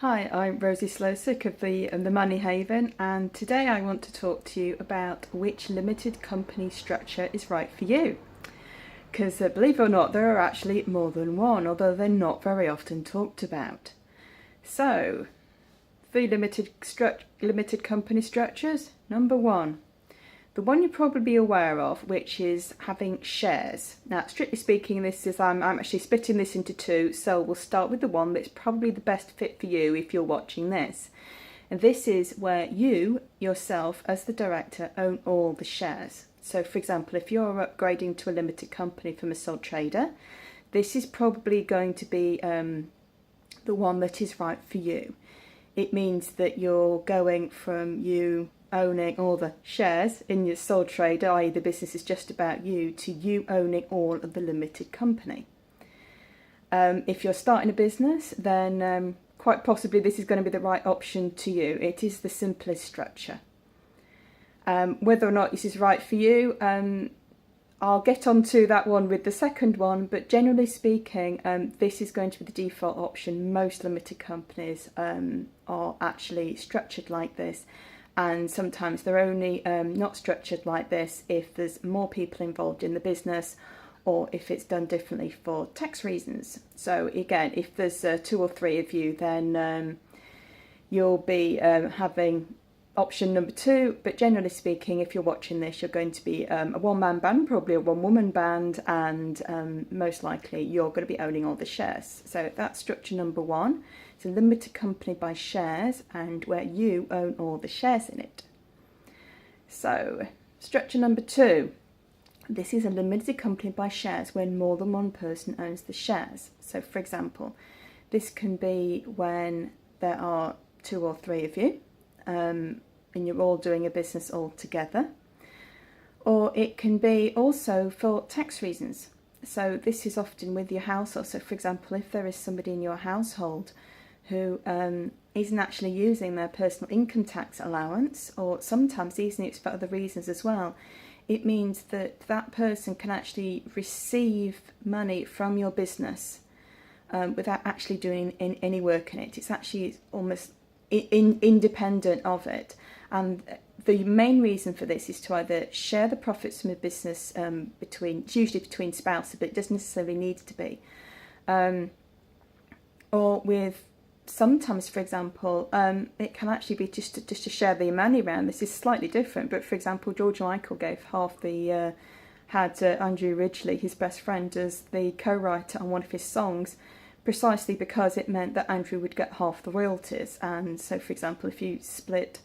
Hi, I'm Rosie Slosick of the Money Haven, and today I want to talk to you about which limited company structure is right for you. Because believe it or not, there are actually more than one, although they're not very often talked about. So, the limited company structures. Number one, the one you're probably aware of, which is having shares. Now, strictly speaking, I'm actually splitting this into two, so we'll start with the one that's probably the best fit for you if you're watching this. And this is where you, yourself, as the director, own all the shares. So, for example, if you're upgrading to a limited company from a sole trader, this is probably going to be the one that is right for you. It means that you're going from you owning all the shares in your sole trader, i.e. the business is just about you, to you owning all of the limited company. If you're starting a business, then quite possibly this is going to be the right option to you. It is the simplest structure. Whether or not this is right for you, I'll get onto that one with the second one, but generally speaking, this is going to be the default option. Most limited companies are actually structured like this, and sometimes they're only not structured like this if there's more people involved in the business or if it's done differently for tax reasons. So again, if there's 2 or 3 of you, then you'll be having option number 2, but generally speaking, if you're watching this, you're going to be a one-man band, probably a one-woman band, and most likely you're going to be owning all the shares. So that's structure number 1. It's a limited company by shares, and where you own all the shares in it. So structure number 2. This is a limited company by shares when more than one person owns the shares. So for example, this can be when there are 2 or 3 of you, and you're all doing a business all together, or it can be also for tax reasons. So this is often with your household. So for example, if there is somebody in your household who isn't actually using their personal income tax allowance, or sometimes using it for other reasons as well, it means that that person can actually receive money from your business without actually doing any work in it. It's actually almost independent of it, and the main reason for this is to either share the profits from a business it's usually between spouses, but it doesn't necessarily need to be, or with sometimes, for example, it can actually be just to share the money around. This is slightly different, but for example, George Michael gave half the had Andrew Ridgeley, his best friend, as the co-writer on one of his songs, precisely because it meant that Andrew would get half the royalties. And so, for example, if you split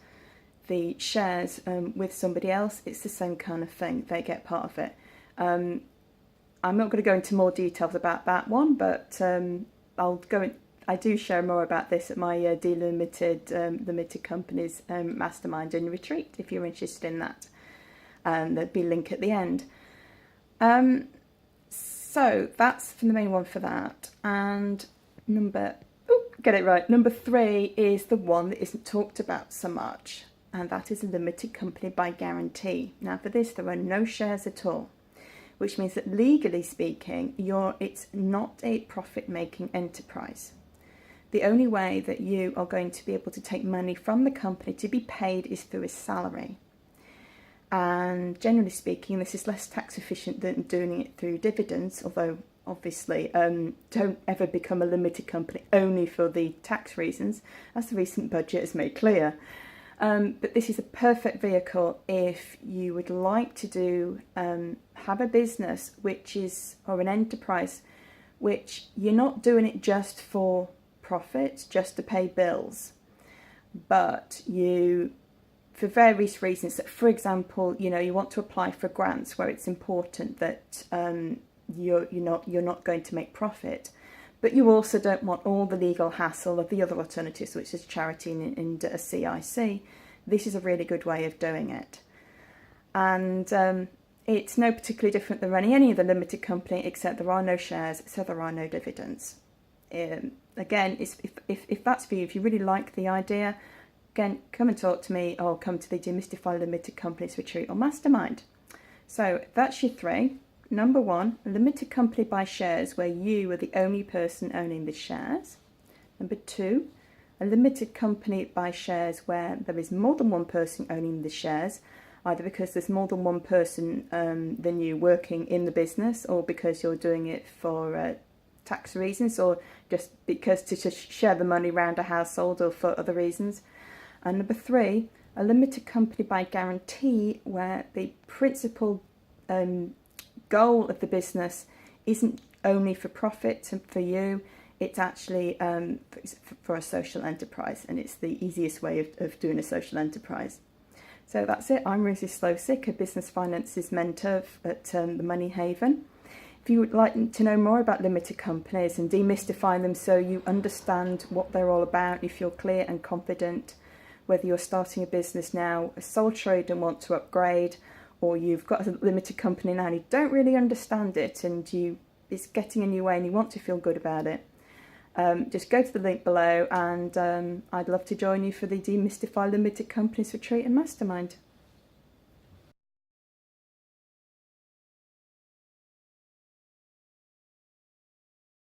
the shares with somebody else, it's the same kind of thing. They get part of it. I'm not going to go into more details about that one, but I do share more about this at my limited companies mastermind and retreat if you're interested in that. There'll be a link at the end. So that's the main one for that. And number 3 is the one that isn't talked about so much, and that is a limited company by guarantee. Now for this, there are no shares at all, which means that legally speaking, it's not a profit-making enterprise. The only way that you are going to be able to take money from the company to be paid is through a salary. And generally speaking, this is less tax efficient than doing it through dividends, although obviously don't ever become a limited company only for the tax reasons, as the recent budget has made clear. But this is a perfect vehicle if you would like to have a business or an enterprise which you're not doing it just for profit, just to pay bills, but for various reasons, that for example, you want to apply for grants where it's important that you're not going to make profit, but you also don't want all the legal hassle of the other alternatives, which is charity and a CIC. This is a really good way of doing it, and it's no particularly different than running any other limited company, except there are no shares, so there are no dividends. Again, if that's for you, if you really like the idea, again, come and talk to me, or come to the Demystify Limited Companies Retreat or Mastermind. So that's your 3. Number 1, a limited company by shares where you are the only person owning the shares. Number 2, A limited company buys shares where there is more than one person owning the shares, either because there's more than one person than you working in the business, or because you're doing it for tax reasons, or just because to just share the money around a household, or for other reasons. And number 3, a limited company by guarantee where the principal goal of the business isn't only for profit for you, it's actually for a social enterprise, and it's the easiest way of doing a social enterprise. So that's it. I'm Rosie Slowsick, a business finances mentor at the Money Haven. If you would like to know more about limited companies and demystify them so you understand what they're all about, you feel clear and confident, whether you're starting a business now, a sole trader and want to upgrade, or you've got a limited company now and you don't really understand it and it's getting in your way and you want to feel good about it, just go to the link below, and I'd love to join you for the Demystify Limited Companies Retreat and Mastermind.